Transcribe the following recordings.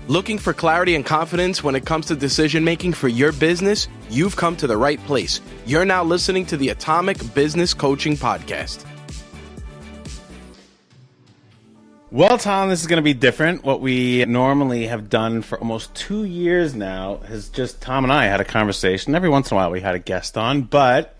Looking for clarity and confidence when it comes to decision making for your business? You've come to the right place. You're now listening to the Atomic Business Coaching Podcast. Well, Tom, this is going to be different. What we normally have done for almost 2 years now is just Tom and I had a conversation. Every once in a while we had a guest on, but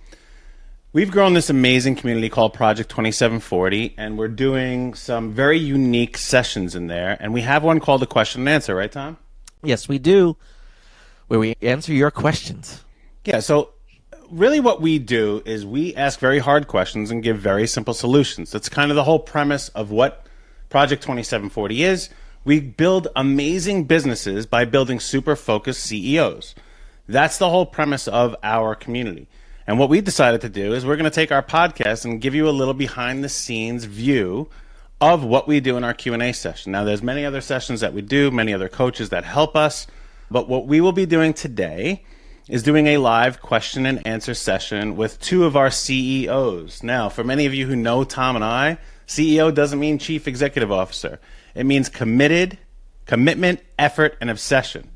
we've grown this amazing community called Project 2740, and we're doing some very unique sessions in there. And we have one called the question and answer, right, Tom? Yes, we do, where we answer your questions. Yeah, so really what we do is we ask very hard questions and give very simple solutions. That's kind of the whole premise of what Project 2740 is. We build amazing businesses by building super focused CEOs. That's the whole premise of our community. And what we decided to do is we're going to take our podcast and give you a little behind the scenes view of what we do in our Q&A session. Now, there's many other sessions that we do, many other coaches that help us. But what we will be doing today is doing a live question and answer session with two of our CEOs. Now, for many of you who know Tom and I, CEO doesn't mean Chief Executive Officer. It means commitment, effort, and obsession.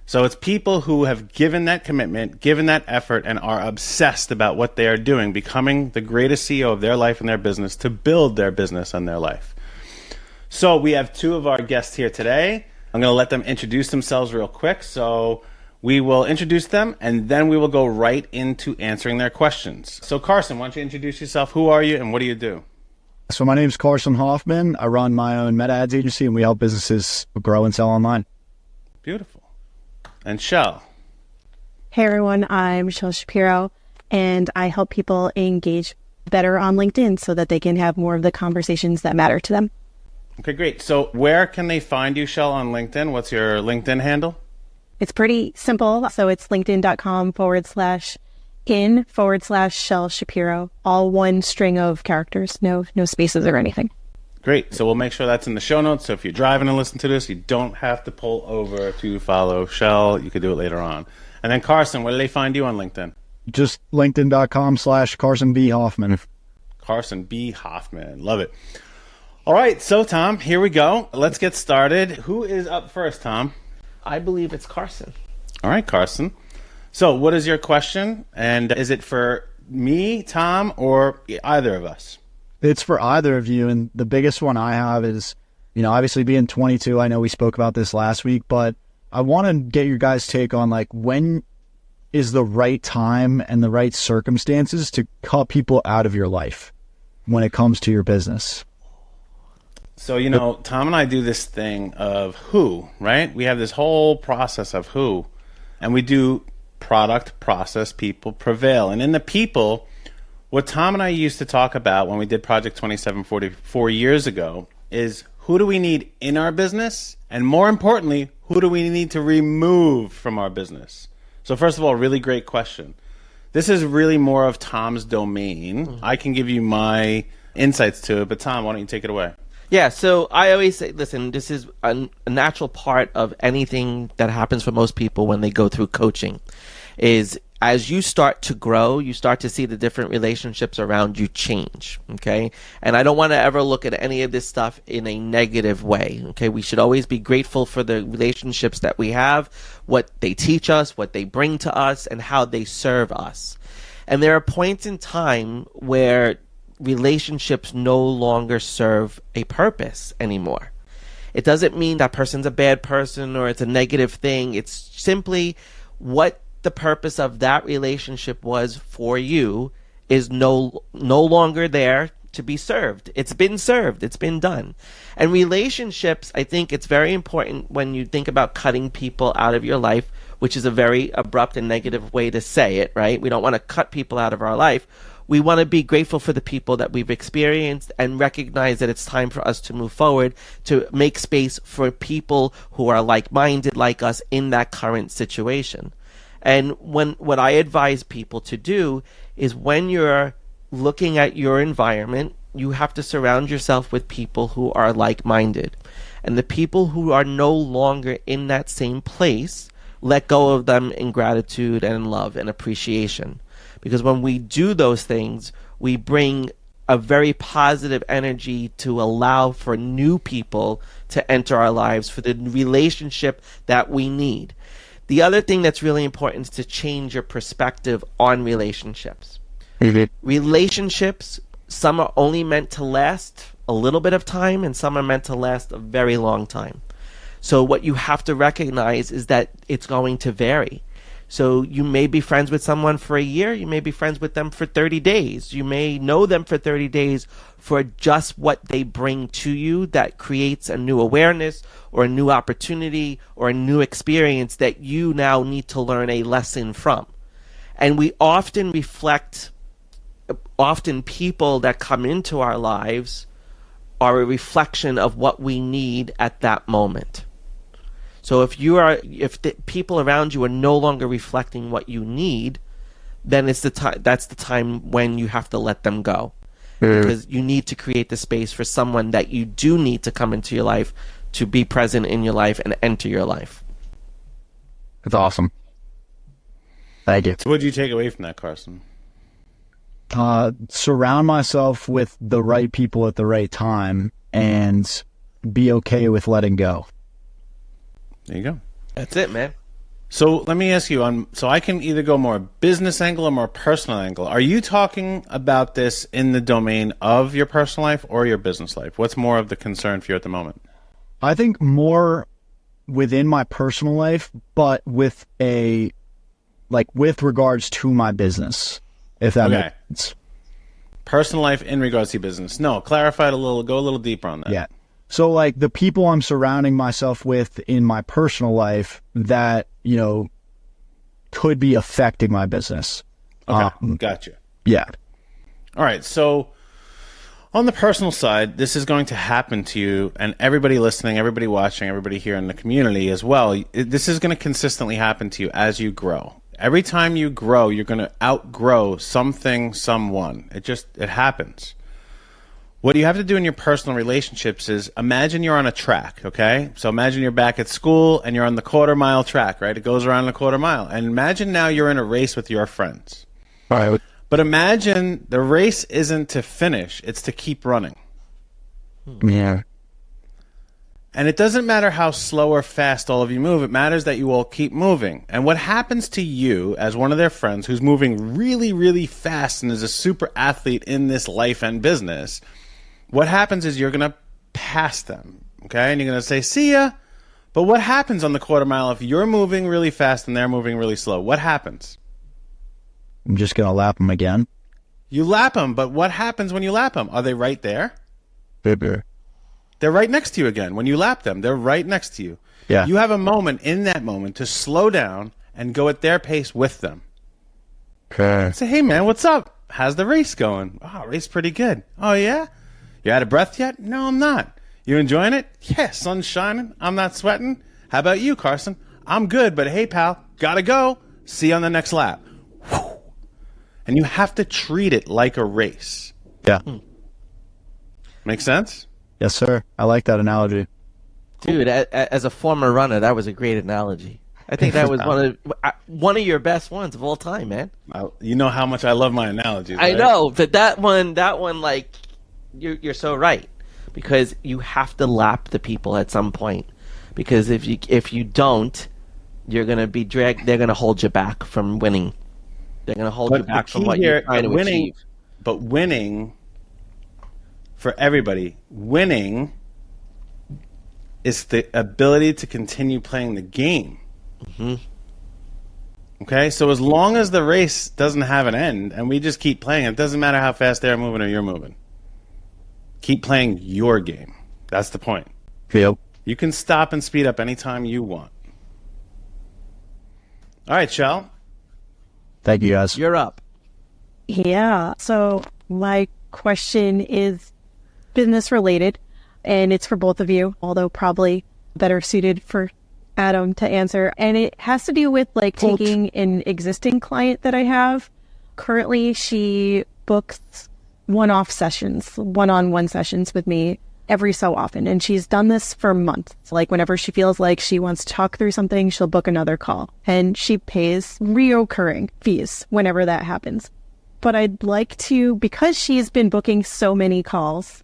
So it's people who have given that commitment, given that effort, and are obsessed about what they are doing, becoming the greatest CEO of their life and their business to build their business and their life. So we have two of our guests here today. I'm going to let them introduce themselves real quick. So we will introduce them, and then we will go right into answering their questions. So Carson, why don't you introduce yourself? Who are you, and what do you do? So my name is Carson Hoffman. I run my own meta ads agency, and we help businesses grow and sell online. Beautiful. And Shelle. Hey everyone, I'm Chelle Shapiro, and I help people engage better on LinkedIn so that they can have more of the conversations that matter to them. Okay, great. So where can they find you, Shelle, on LinkedIn? What's your LinkedIn handle? It's pretty simple. So it's linkedin.com/in/Shelle Shapiro, all one string of characters, no spaces or anything. Great. So we'll make sure that's in the show notes. So if you're driving and listen to this, you don't have to pull over to follow Shelle. You could do it later on. And then Carson, where do they find you on LinkedIn? Just linkedin.com/Carson B. Hoffman. Carson B. Hoffman. Love it. All right. So Tom, here we go. Let's get started. Who is up first, Tom? I believe it's Carson. All right, Carson. So what is your question? And is it for me, Tom, or either of us? It's for either of you. And the biggest one I have is, obviously being 22, I know we spoke about this last week, but I want to get your guys' take on when is the right time and the right circumstances to cut people out of your life when it comes to your business. So, Tom and I do this thing of who, right? We have this whole process of who, and we do product, process, people, prevail. And in the people, what Tom and I used to talk about when we did Project 2740 4 years ago is who do we need in our business? And more importantly, who do we need to remove from our business? So first of all, really great question. This is really more of Tom's domain. Mm-hmm. I can give you my insights to it, but Tom, why don't you take it away? Yeah, so I always say, listen, this is a natural part of anything that happens for most people when they go through coaching, is as you start to grow, you start to see the different relationships around you change, okay? And I don't want to ever look at any of this stuff in a negative way, okay? We should always be grateful for the relationships that we have, what they teach us, what they bring to us, and how they serve us. And there are points in time where relationships no longer serve a purpose anymore. It doesn't mean that person's a bad person or it's a negative thing. It's simply what the purpose of that relationship was for you is no longer there to be served. It's been served. It's been done. And relationships, I think it's very important when you think about cutting people out of your life, which is a very abrupt and negative way to say it, right? We don't want to cut people out of our life. We want to be grateful for the people that we've experienced and recognize that it's time for us to move forward, to make space for people who are like-minded like us in that current situation. And what I advise people to do is when you're looking at your environment, you have to surround yourself with people who are like-minded. And the people who are no longer in that same place, let go of them in gratitude and love and appreciation. Because when we do those things, we bring a very positive energy to allow for new people to enter our lives for the relationship that we need. The other thing that's really important is to change your perspective on relationships. Relationships, some are only meant to last a little bit of time, and some are meant to last a very long time. So what you have to recognize is that it's going to vary. So you may be friends with someone for a year, you may be friends with them for 30 days. You may know them for 30 days for just what they bring to you that creates a new awareness or a new opportunity or a new experience that you now need to learn a lesson from. And we often people that come into our lives are a reflection of what we need at that moment. So if the people around you are no longer reflecting what you need, then that's the time when you have to let them go. Because you need to create the space for someone that you do need to come into your life, to be present in your life and enter your life. That's awesome. Thank you. So what did you take away from that, Carson? Surround myself with the right people at the right time and be okay with letting go. There you go. That's it, man. So let me ask you, so I can either go more business angle or more personal angle. Are you talking about this in the domain of your personal life or your business life? What's more of the concern for you at the moment? I think more within my personal life, but with regards to my business, if that makes sense. Personal life in regards to your business. No, clarify it a little, go a little deeper on that. Yeah. So like the people I'm surrounding myself with in my personal life that, could be affecting my business. Okay, gotcha. Yeah. All right, so on the personal side, this is going to happen to you, and everybody listening, everybody watching, everybody here in the community as well. This is going to consistently happen to you as you grow. Every time you grow, you're going to outgrow something, someone. It happens. What you have to do in your personal relationships is imagine you're on a track, okay? So imagine you're back at school and you're on the quarter-mile track, right? It goes around the quarter-mile. And imagine now you're in a race with your friends. All right. But imagine the race isn't to finish, it's to keep running. Yeah. And it doesn't matter how slow or fast all of you move. It matters that you all keep moving. And what happens to you as one of their friends who's moving really, really fast and is a super athlete in this life and business, what happens is you're going to pass them, okay? And you're going to say, see ya. But what happens on the quarter mile if you're moving really fast and they're moving really slow? What happens? I'm just going to lap them again. You lap them, but what happens when you lap them? Are they right there? Bibber. They're right next to you again. When you lap them, they're right next to you. Yeah. You have a moment in that moment to slow down and go at their pace with them. Okay. Say, hey, man, what's up? How's the race going? Oh, race pretty good. Oh, yeah? You out of breath yet? No, I'm not. You enjoying it? Yeah, sun's shining. I'm not sweating. How about you, Carson? I'm good, but hey, pal, gotta go. See you on the next lap. Whew. And you have to treat it like a race. Yeah. Make sense? Yes, sir. I like that analogy. Dude, as a former runner, that was a great analogy. I think that was one of your best ones of all time, man. You know how much I love my analogies. I right? know, but that one, like, you're so right, because you have to lap the people at some point. Because if you don't, you're gonna be dragged. They're gonna hold you back from winning. They're gonna hold you back from what you're trying to achieve. But winning, for everybody, winning is the ability to continue playing the game. Mm-hmm. Okay, so as long as the race doesn't have an end and we just keep playing, it doesn't matter how fast they're moving or you're moving. Keep playing your game. That's the point. Yep. You can stop and speed up anytime you want. All right, Chelle. Thank you, guys. You're up. Yeah. So my question is business related, and it's for both of you, although probably better suited for Adam to answer. And it has to do with like taking an existing client that I have. Currently, she books one-off sessions, one-on-one sessions with me every so often. And she's done this for months. Like whenever she feels like she wants to talk through something, she'll book another call. And she pays reoccurring fees whenever that happens. but I'd like to, because she's been booking so many calls,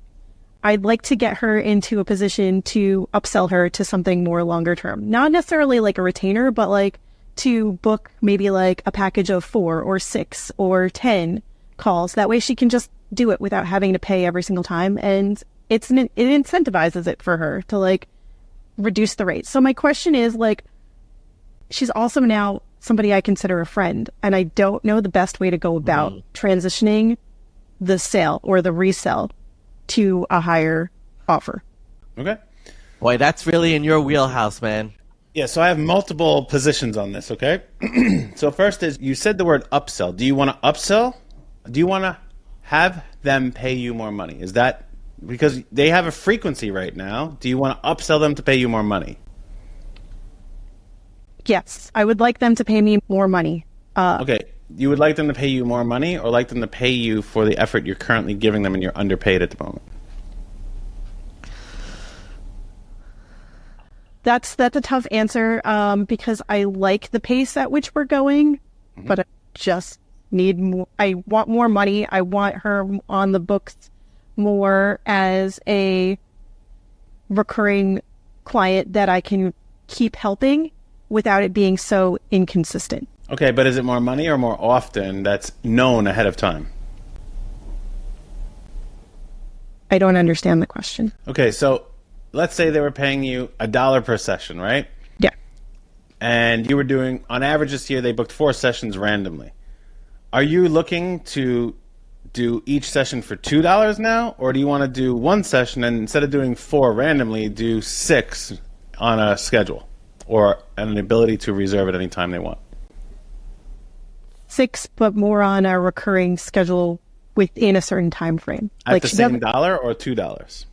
I'd like to get her into a position to upsell her to something more longer term. Not necessarily like a retainer, but like to book maybe like a package of 4 or 6 or 10 calls. That way she can just do it without having to pay every single time. And it incentivizes it for her to like reduce the rate. So my question is like, she's also now somebody I consider a friend, and I don't know the best way to go about transitioning the sale or the resell to a higher offer. Okay. Boy, that's really in your wheelhouse, man. Yeah, so I have multiple positions on this, okay? So first is, you said the word upsell. Do you want to upsell? Do you want to have them pay you more money? Is that because they have a frequency right now? Do you want to upsell them to pay you more money? Yes, I would like them to pay me more money. Okay, you would like them to pay you more money, or like them to pay you for the effort you're currently giving them and you're underpaid at the moment? That's a tough answer because I like the pace at which we're going, but I just need more. I want more money. I want her on the books more as a recurring client that I can keep helping without it being so inconsistent. Okay, but is it more money or more often that's known ahead of time? I don't understand the question. Okay, so let's say they were paying you $1 per session, right? Yeah. And you were doing, on average this year, they booked 4 sessions randomly. Are you looking to do each session for $2 now? Or do you want to do 1 session and instead of doing 4 randomly, do 6 on a schedule? Or an ability to reserve at any time they want? 6, but more on a recurring schedule within a certain time frame. At like the same $1 or $2?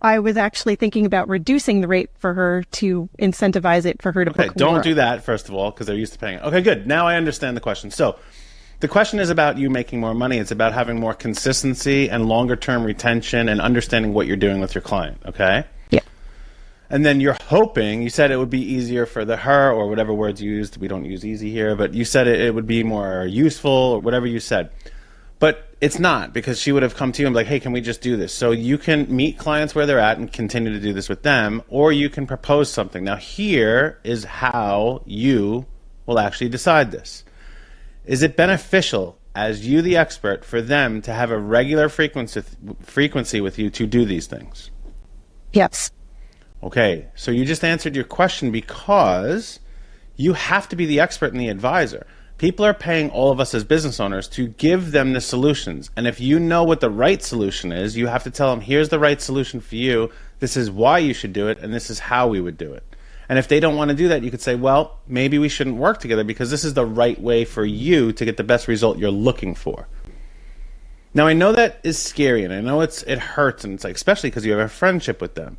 I was actually thinking about reducing the rate for her to incentivize it for her to book more. Don't do that, first of all, because they're used to paying it. Okay, good. Now I understand the question. So the question is about you making more money. It's about having more consistency and longer-term retention and understanding what you're doing with your client, okay? Yeah. And then you're hoping, you said it would be easier for her, or whatever words you used. We don't use easy here, but you said it would be more useful, or whatever you said. But it's not, because she would have come to you and be like, hey, can we just do this? So you can meet clients where they're at and continue to do this with them, or you can propose something. Now, here is how you will actually decide this. Is it beneficial, as you the expert, for them to have a regular frequency with you to do these things? Yes. Okay, so you just answered your question because you have to be the expert and the advisor. People are paying all of us as business owners to give them the solutions. And if you know what the right solution is, you have to tell them, here's the right solution for you, this is why you should do it, and this is how we would do it. And if they don't want to do that, you could say, well, maybe we shouldn't work together because this is the right way for you to get the best result you're looking for. Now, I know that is scary, and I know it hurts, and it's like, especially because you have a friendship with them.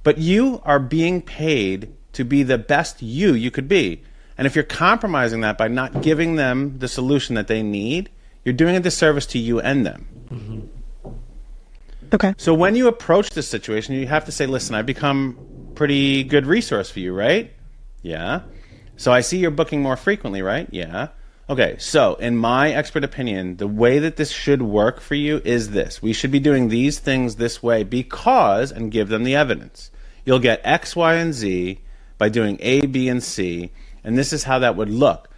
But you are being paid to be the best you could be. And if you're compromising that by not giving them the solution that they need, you're doing a disservice to you and them. Mm-hmm. Okay. So when you approach this situation, you have to say, listen, I've become pretty good resource for you, right? Yeah. So I see you're booking more frequently, right? Yeah. Okay, so in my expert opinion, the way that this should work for you is this. We should be doing these things this way because, and give them the evidence. You'll get X, Y, and Z by doing A, B, and C, and this is how that would look.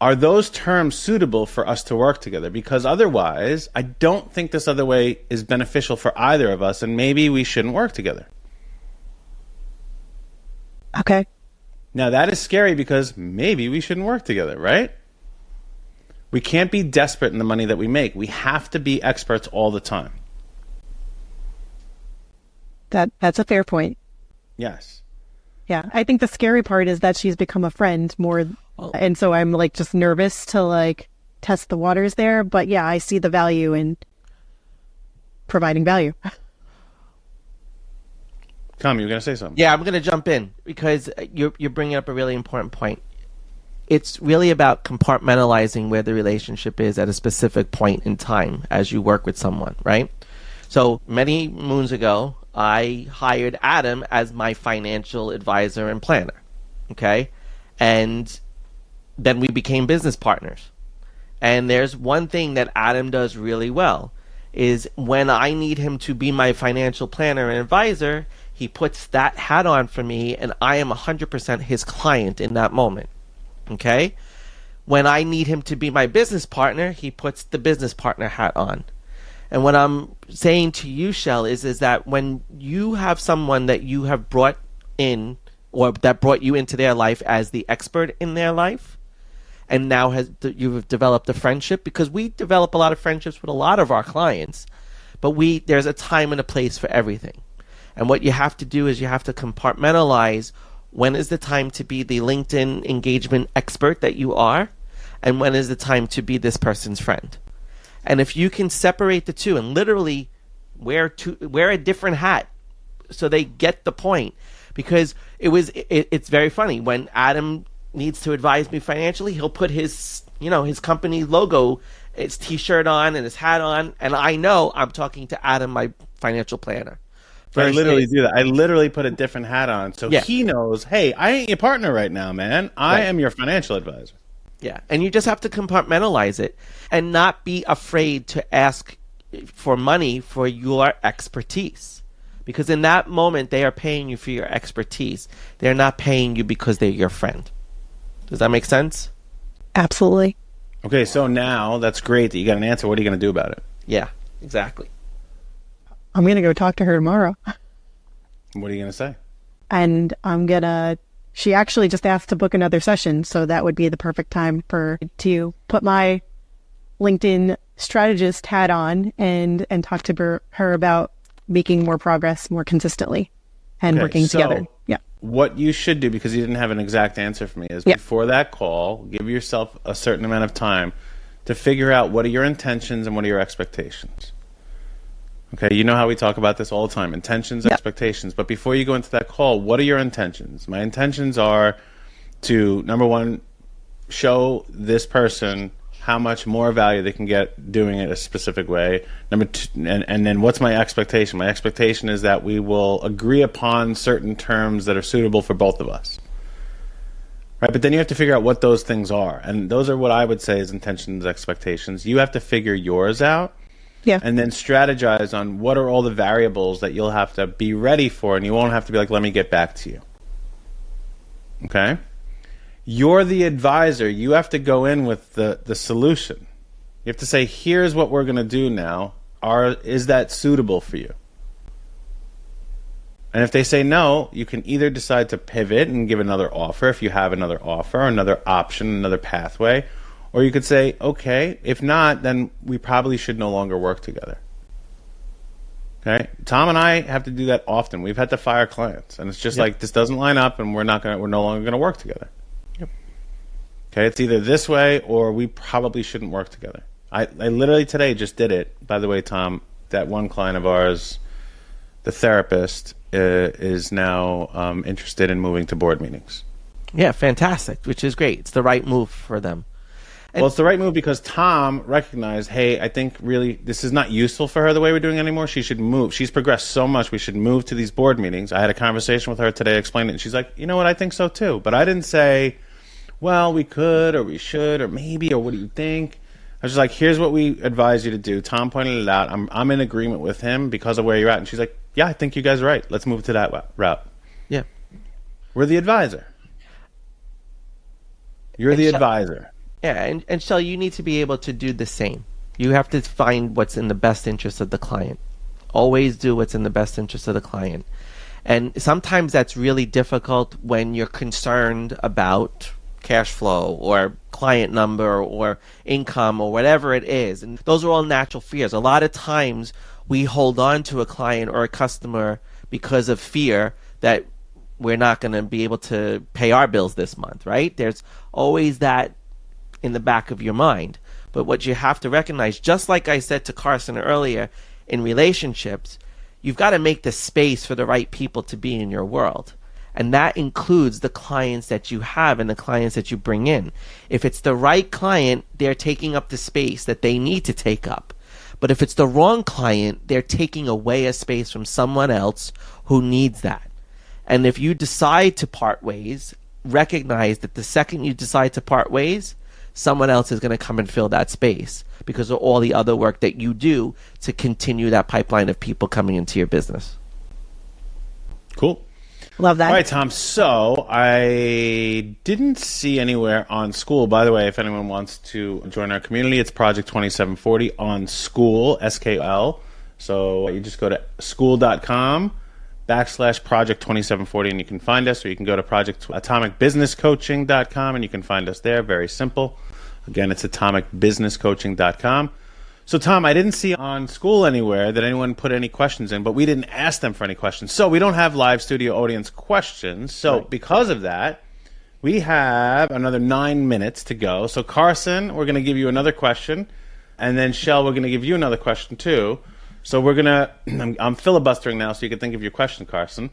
Are those terms suitable for us to work together? Because otherwise, I don't think this other way is beneficial for either of us, and maybe we shouldn't work together. Okay. Now, that is scary because maybe we shouldn't work together, right? We can't be desperate in the money that we make. We have to be experts all the time. That's a fair point. Yes. Yeah. I think the scary part is that she's become a friend more. And so I'm like just nervous to like test the waters there. But yeah, I see the value in providing value. Tom, you were going to say something? Yeah, I'm going to jump in because you're bringing up a really important point. It's really about compartmentalizing where the relationship is at a specific point in time as you work with someone, right? So many moons ago, I hired Adam as my financial advisor and planner, okay? And then we became business partners. And there's one thing that Adam does really well is when I need him to be my financial planner and advisor, he puts that hat on for me, and I am 100% his client in that moment. Okay? When I need him to be my business partner, he puts the business partner hat on. And what I'm saying to you, Shelle, is that when you have someone that you have brought in, or that brought you into their life as the expert in their life, and now you've developed a friendship, because we develop a lot of friendships with a lot of our clients, but there's a time and a place for everything. And what you have to do is you have to compartmentalize when is the time to be the LinkedIn engagement expert that you are, and when is the time to be this person's friend. And if you can separate the two and literally wear a different hat so they get the point, because it's very funny when Adam needs to advise me financially, he'll put his company logo, his t-shirt on and his hat on, and I know I'm talking to Adam, my financial planner. I literally do that. I literally put a different hat on so he knows, hey, I ain't your partner right now, man. I am your financial advisor. Yeah, and you just have to compartmentalize it and not be afraid to ask for money for your expertise. Because in that moment, they are paying you for your expertise. They're not paying you because they're your friend. Does that make sense? Absolutely. Okay, so now that's great that you got an answer. What are you going to do about it? Yeah, exactly. I'm going to go talk to her tomorrow. What are you going to say? And she actually just asked to book another session, so that would be the perfect time to put my LinkedIn strategist hat on and talk to her about making more progress more consistently and working together. Yeah. What you should do, because you didn't have an exact answer for me, is before that call, give yourself a certain amount of time to figure out what are your intentions and what are your expectations. Okay, you know how we talk about this all the time, intentions, expectations. But before you go into that call, what are your intentions? My intentions are to, number one, show this person how much more value they can get doing it a specific way. Number two, and then what's my expectation? My expectation is that we will agree upon certain terms that are suitable for both of us. Right, but then you have to figure out what those things are. And those are what I would say is intentions, expectations. You have to figure yours out. Yeah. And then strategize on what are all the variables that you'll have to be ready for, and you won't have to be like, let me get back to you. Okay? You're the advisor. You have to go in with the solution. You have to say, here's what we're going to do now. Is that suitable for you? And if they say no, you can either decide to pivot and give another offer if you have another offer, another option, another pathway. Or you could say, okay, if not, then we probably should no longer work together. Okay? Tom and I have to do that often. We've had to fire clients, and it's just like, this doesn't line up, and we're no longer going to work together. Yep. Okay? It's either this way, or we probably shouldn't work together. I literally today just did it. By the way, Tom, that one client of ours, the therapist, is now interested in moving to board meetings. Yeah, fantastic, which is great. It's the right move for them. Well, it's the right move because Tom recognized, hey, I think really this is not useful for her the way we're doing it anymore. She should move. She's progressed so much. We should move to these board meetings. I had a conversation with her today, explained it, and she's like, you know what, I think so too. But I didn't say, well, we could or we should or maybe or what do you think? I was just like, here's what we advise you to do. Tom pointed it out. I'm in agreement with him because of where you're at. And she's like, yeah, I think you guys are right. Let's move to that route. Yeah. We're the advisor. You're the advisor. Yeah, and Shelle, you need to be able to do the same. You have to find what's in the best interest of the client. Always do what's in the best interest of the client. And sometimes that's really difficult when you're concerned about cash flow or client number or income or whatever it is. And those are all natural fears. A lot of times we hold on to a client or a customer because of fear that we're not going to be able to pay our bills this month, right? There's always that in the back of your mind. But what you have to recognize, just like I said to Carson earlier, in relationships, you've got to make the space for the right people to be in your world. And that includes the clients that you have and the clients that you bring in. If it's the right client, they're taking up the space that they need to take up. But if it's the wrong client, they're taking away a space from someone else who needs that. And if you decide to part ways, recognize that the second you decide to part ways, someone else is going to come and fill that space because of all the other work that you do to continue that pipeline of people coming into your business. Cool. Love that. All right, Tom. So I didn't see anywhere on School. By the way, if anyone wants to join our community, it's Project 2740 on School, SKL. So you just go to school.com/Project 2740 and you can find us, or you can go to atomicbusinesscoaching.com and you can find us there. Very simple. Again, it's atomicbusinesscoaching.com. So, Tom, I didn't see on School anywhere that anyone put any questions in, but we didn't ask them for any questions. So we don't have live studio audience questions. So because of that, we have another 9 minutes to go. So, Carson, we're going to give you another question. And then, Shelle, we're going to give you another question, too. So we're going to – I'm filibustering now so you can think of your question, Carson.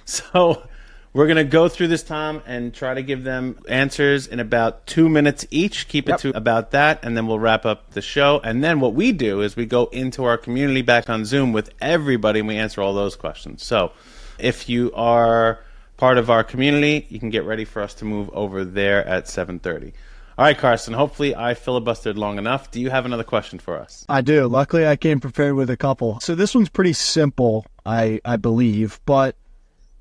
So we're going to go through this, Tom, and try to give them answers in about 2 minutes each. Keep it to about that, and then we'll wrap up the show. And then what we do is we go into our community back on Zoom with everybody, and we answer all those questions. So if you are part of our community, you can get ready for us to move over there at 7:30. All right, Carson, hopefully I filibustered long enough. Do you have another question for us? I do. Luckily, I came prepared with a couple. So this one's pretty simple, I believe, but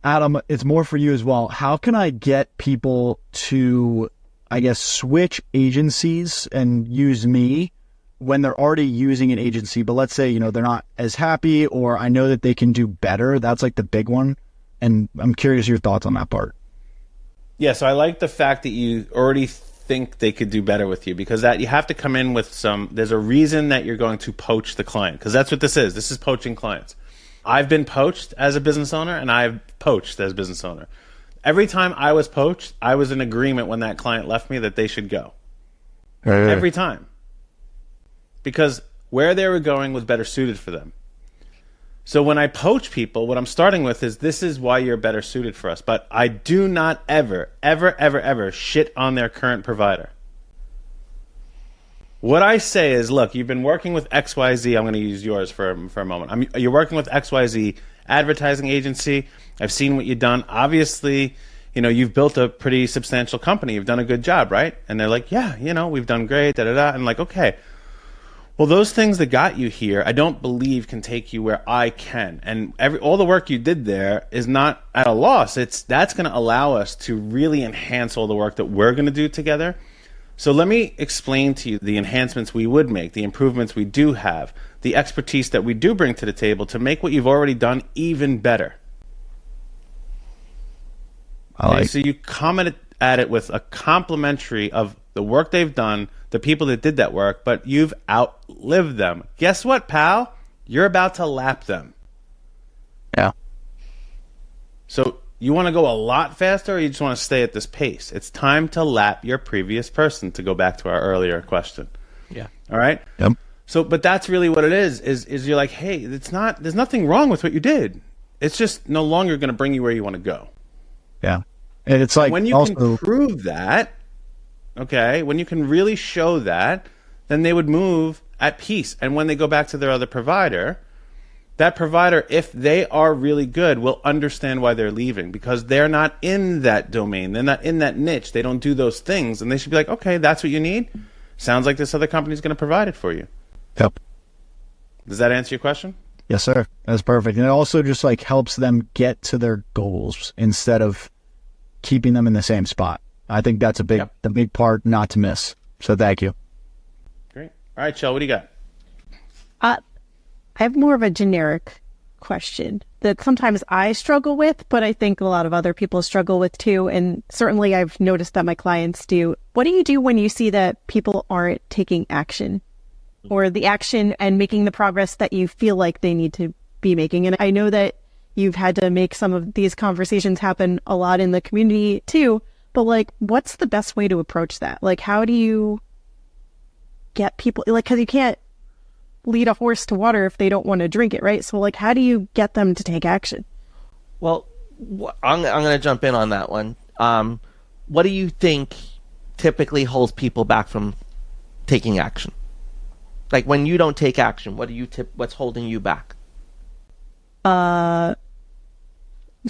Adam, it's more for you as well. How can I get people to, I guess, switch agencies and use me when they're already using an agency? But let's say, they're not as happy, or I know that they can do better. That's like the big one. And I'm curious your thoughts on that part. Yeah, so I like the fact that you already think they could do better with you, because that you have to come in with there's a reason that you're going to poach the client, because that's what this is. This is poaching clients. I've been poached as a business owner, and I've poached as a business owner. Every time I was poached, I was in agreement when that client left me that they should go. Every time. Because where they were going was better suited for them. So when I poach people, what I'm starting with is, this is why you're better suited for us. But I do not ever, ever, ever, ever shit on their current provider. What I say is, look, you've been working with XYZ. I'm going to use yours for a moment. You're working with XYZ advertising agency. I've seen what you've done. Obviously, you've built a pretty substantial company. You've done a good job, right? And they're like, yeah, we've done great, da-da-da. And like, okay, well, those things that got you here, I don't believe can take you where I can. And all the work you did there is not at a loss. That's going to allow us to really enhance all the work that we're going to do together. So let me explain to you the enhancements we would make, the improvements we do have, the expertise that we do bring to the table to make what you've already done even better. So you come at it with a complimentary of the work they've done, the people that did that work, but you've outlived them. Guess what, pal? You're about to lap them. Yeah. So you want to go a lot faster, or you just want to stay at this pace? It's time to lap your previous person, to go back to our earlier question. Yeah. All right? Yep. So, but that's really what it is you're like, hey, there's nothing wrong with what you did. It's just no longer going to bring you where you want to go. Yeah. And it's like, when you can prove that, okay, when you can really show that, then they would move at peace. And when they go back to their other provider, that provider, if they are really good, will understand why they're leaving, because they're not in that domain. They're not in that niche. They don't do those things. And they should be like, okay, that's what you need. Sounds like this other company is going to provide it for you. Yep. Does that answer your question? Yes, sir. That's perfect. And it also just helps them get to their goals instead of keeping them in the same spot. I think that's the big part not to miss. So thank you. Great. All right, Chelle, what do you got? I have more of a generic question that sometimes I struggle with, but I think a lot of other people struggle with too. And certainly I've noticed that my clients do. What do you do when you see that people aren't taking action, or the action and making the progress that you feel like they need to be making? And I know that you've had to make some of these conversations happen a lot in the community too, but what's the best way to approach that? How do you get people, because you can't lead a horse to water if they don't want to drink it, right? So how do you get them to take action? Well, I'm going to jump in on that one. What do you think typically holds people back from taking action? When you don't take action, what's holding you back?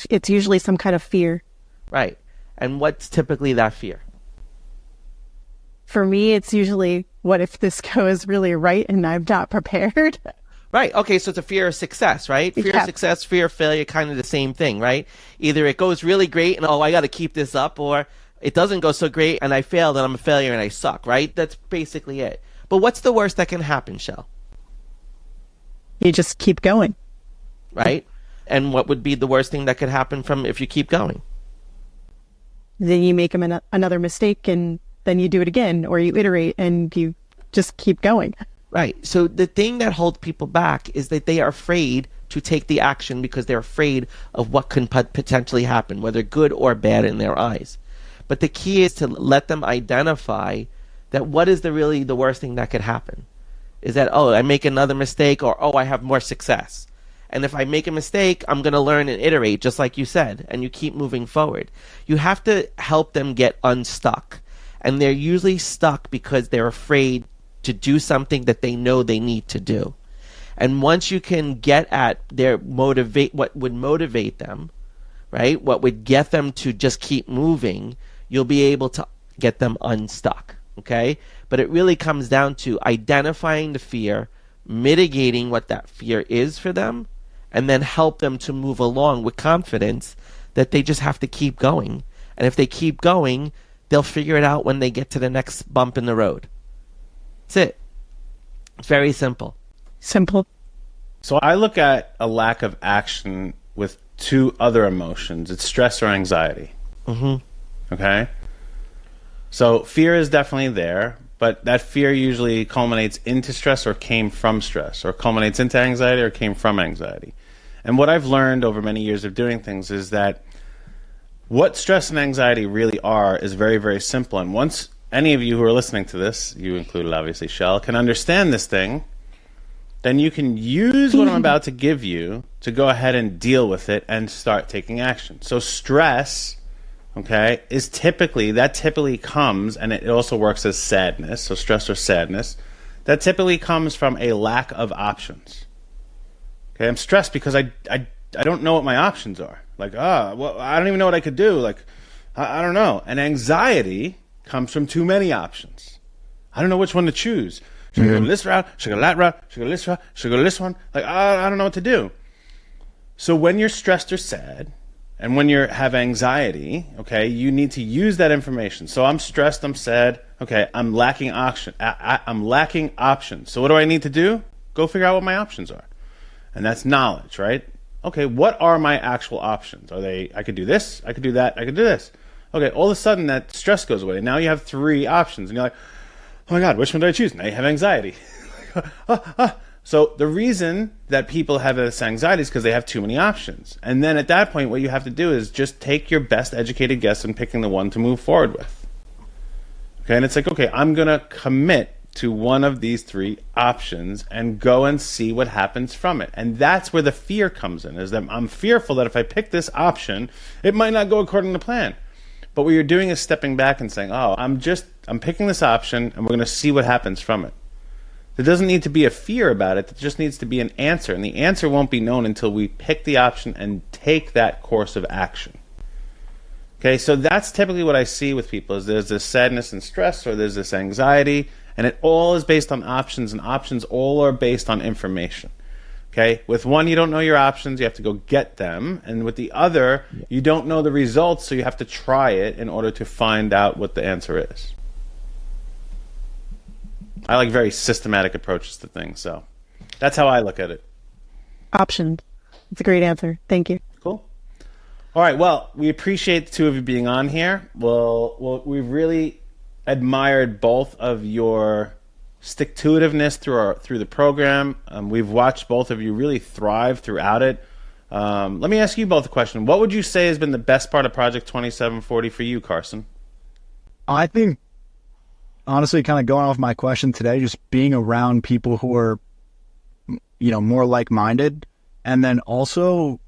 It's usually some kind of fear. Right. And what's typically that fear? For me, it's usually, what if this goes really right and I'm not prepared? Right. Okay. So it's a fear of success, right? Fear of success, fear of failure, kind of the same thing, right? Either it goes really great and, oh, I got to keep this up, or it doesn't go so great and I failed and I'm a failure and I suck, right? That's basically it. But what's the worst that can happen, Shelle? You just keep going. Right? And what would be the worst thing that could happen from if you keep going? Then you make another mistake and then you do it again, or you iterate and you just keep going. Right. So the thing that holds people back is that they are afraid to take the action because they're afraid of what can potentially happen, whether good or bad in their eyes. But the key is to let them identify that what is really the worst thing that could happen. Is that, oh, I make another mistake, or, oh, I have more success. And if I make a mistake, I'm going to learn and iterate, just like you said, and you keep moving forward. You have to help them get unstuck. And they're usually stuck because they're afraid to do something that they know they need to do. And once you can get at what would motivate them, right? What would get them to just keep moving, you'll be able to get them unstuck. Okay? But it really comes down to identifying the fear, mitigating what that fear is for them, and then help them to move along with confidence that they just have to keep going. And if they keep going, they'll figure it out when they get to the next bump in the road. That's it. It's very simple. Simple. So I look at a lack of action with two other emotions. It's stress or anxiety. Mm-hmm. Okay? So fear is definitely there, but that fear usually culminates into stress or came from stress, or culminates into anxiety or came from anxiety. And what I've learned over many years of doing things is that what stress and anxiety really are is very, very simple. And once any of you who are listening to this, you included obviously, Shelle, can understand this thing, then you can use what I'm about to give you to go ahead and deal with it and start taking action. So stress, okay, typically comes, and it also works as sadness, so stress or sadness, that typically comes from a lack of options. Okay, I'm stressed because I don't know what my options are. Like, well, I don't even know what I could do. Like, I don't know. And anxiety comes from too many options. I don't know which one to choose. Should I go to this route? Should I go to that route? Should I go to this route? Should I go to this one? Like, I don't know what to do. So when you're stressed or sad, and when you have anxiety, okay, you need to use that information. So I'm stressed, I'm sad, okay, I'm lacking option. I'm lacking options. So what do I need to do? Go figure out what my options are. And that's knowledge, right? Okay, what are my actual options? Are they, I could do this, I could do that, I could do this. Okay, all of a sudden that stress goes away. Now you have 3 options. And you're like, oh my God, which one do I choose? Now you have anxiety. So the reason that people have this anxiety is because they have too many options. And then at that point, what you have to do is just take your best educated guess in picking the one to move forward with. Okay, and it's like, okay, I'm going to commit to one of these 3 options and go and see what happens from it. And that's where the fear comes in, is that I'm fearful that if I pick this option, it might not go according to plan. But what you're doing is stepping back and saying, oh, I'm picking this option and we're going to see what happens from it. There doesn't need to be a fear about it. There just needs to be an answer. And the answer won't be known until we pick the option and take that course of action. Okay, so that's typically what I see with people, is there's this sadness and stress, or there's this anxiety, and it all is based on options, and options all are based on information. Okay, with one, you don't know your options, you have to go get them. And with the other, you don't know the results, so you have to try it in order to find out what the answer is. I like very systematic approaches to things, so that's how I look at it. Options. It's a great answer. Thank you. Cool. All right, well, we appreciate the 2 of you being on here. Well, we've really admired both of your stick-to-itiveness through the program. We've watched both of you really thrive throughout it. Let me ask you both a question. What would you say has been the best part of Project 2740 for you, Carson? I think, honestly, kind of going off my question today, just being around people who are, more like-minded, and then also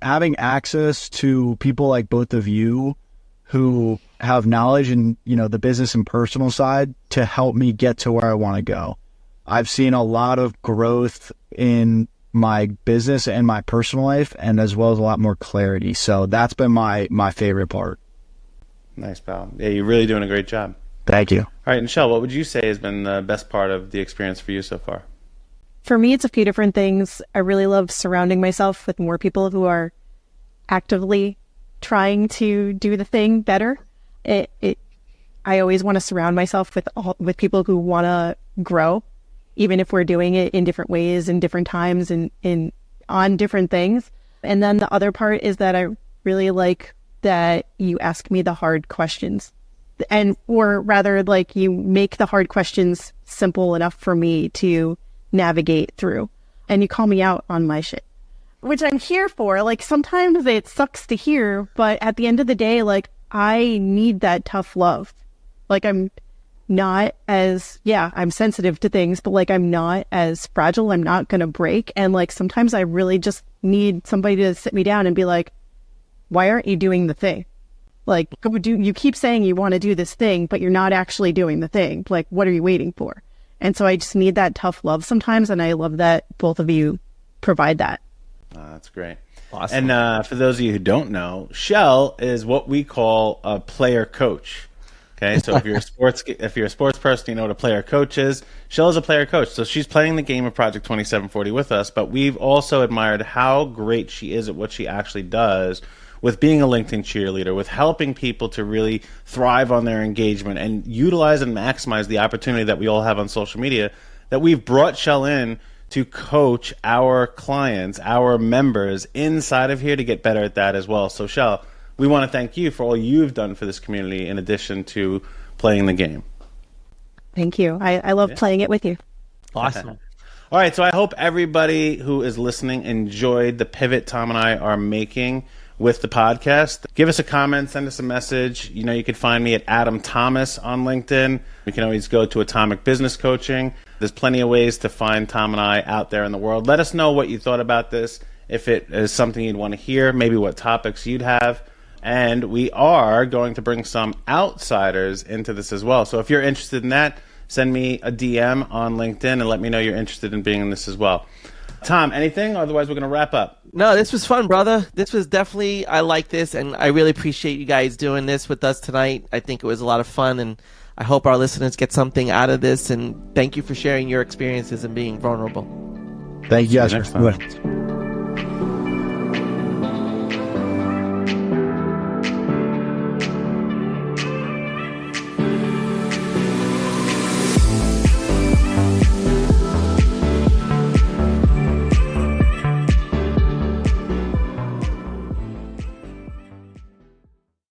having access to people like both of you who have knowledge in, the business and personal side to help me get to where I want to go. I've seen a lot of growth in my business and my personal life, and as well as a lot more clarity. So that's been my favorite part. Nice, pal. Yeah, you're really doing a great job. Thank you. All right, and Shelle, what would you say has been the best part of the experience for you so far? For me, it's a few different things. I really love surrounding myself with more people who are actively trying to do the thing better. I always want to surround myself with people who want to grow, even if we're doing it in different ways, in different times, and on different things. And then the other part is that I really like that you ask me the hard questions, or rather, like, you make the hard questions simple enough for me to navigate through, and you call me out on my shit, which I'm here for. Like, sometimes it sucks to hear, but at the end of the day, like, I need that tough love. Like, I'm not as, I'm sensitive to things, but like, I'm not as fragile. I'm not going to break. And like, sometimes I really just need somebody to sit me down and be like, why aren't you doing the thing? Like, you keep saying you want to do this thing, but you're not actually doing the thing. Like, what are you waiting for? And so I just need that tough love sometimes. And I love that both of you provide that. That's great. Awesome. And for those of you who don't know, Shelle is what we call a player coach. Okay, so if you're a sports person, you know what a player coach is. Shelle is a player coach, so she's playing the game of Project 2740 with us. But we've also admired how great she is at what she actually does, with being a LinkedIn cheerleader, with helping people to really thrive on their engagement and utilize and maximize the opportunity that we all have on social media. That we've brought Shelle in to coach our clients, our members inside of here to get better at that as well. So Shelle, we want to thank you for all you've done for this community in addition to playing the game. Thank you. I love playing it with you. Awesome. All right, so I hope everybody who is listening enjoyed the pivot Tom and I are making with the podcast. Give us a comment, send us a message. You know, you can find me at Adam Thomas on LinkedIn. You can always go to Atomic Business Coaching. There's plenty of ways to find Tom and I out there in the world. Let us know what you thought about this, if it is something you'd want to hear, maybe what topics you'd have. And we are going to bring some outsiders into this as well. So if you're interested in that, send me a DM on LinkedIn and let me know you're interested in being in this as well. Tom, anything? Otherwise, we're going to wrap up. No, this was fun, brother. This was definitely, I like this, and I really appreciate you guys doing this with us tonight. I think it was a lot of fun, and I hope our listeners get something out of this, and thank you for sharing your experiences and being vulnerable. Thank you guys. See you next time.